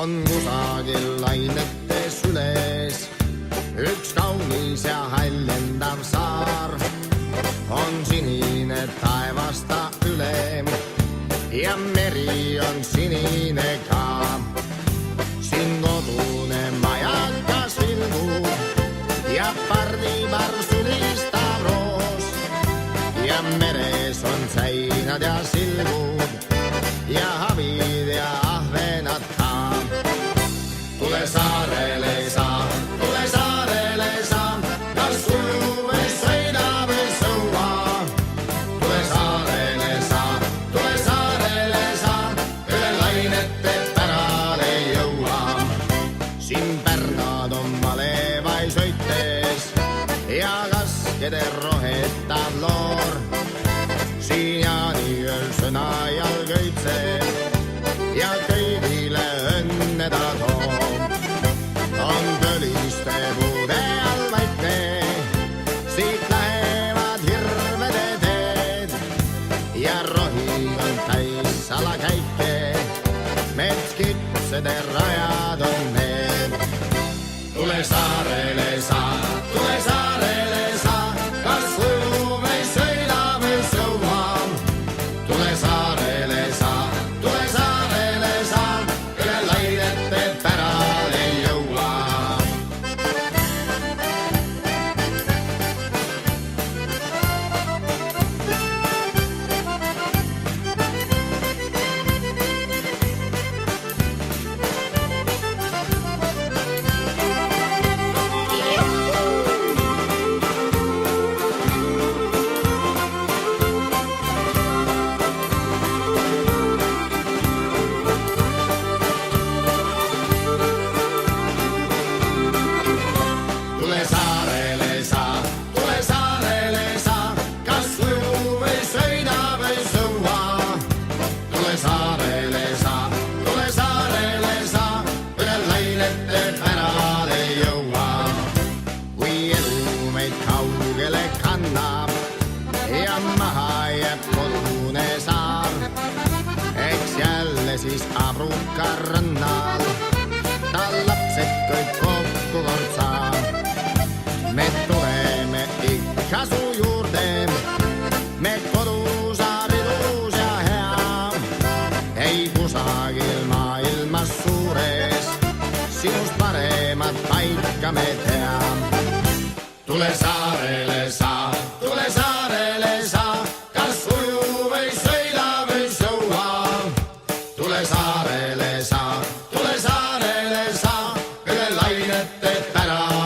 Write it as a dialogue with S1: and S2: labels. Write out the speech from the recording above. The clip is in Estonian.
S1: on kusagil lainete süles üks kaunis ja häljendav saar. On sinine taevasta üle ja meri on sinine ka. Siin kodune majakas vilgub ja pardiparv sulistab roos ja meres on seinad ja silgud ja havid ja ahvenad ka. Tule saarele sa, tule saarele sa, kas ujub või sõidab või sõua. Tule saarele sa, üle lainete pärale jõua. Siin pärnad on malevai sõites ja kaskede rohetav loor. Siin jaaniööl sõna jalg õitseb ja kõigile õnne ta toob. On pöliste puude all vaikne, siit lähevad hirvede teed ja rohi on täis salakäike, metskitsede rajad on need. Tule saarele sa, kas ujub või sõidab või sõua. Tule saarele sa, üle lainete pärale jõua. Tule saarele sa, kas ujub või sõidab või sõua. Tule saarele sa, üle lainete pärale jõua. Kui elu meid kaugele kannab ja maha jääb kodune saar, eks jälle siis abruka rannal ta lapsed kõik kokku kord saab. Me tuleme ikka su juurde, me kodus abilus ja hea. Ei kusagil maailmas suures, sinust paremat paika me tea. Tule saarele sa, kas ujub või sõidab või sõua. Tule saarele sa, üle lainete pärale.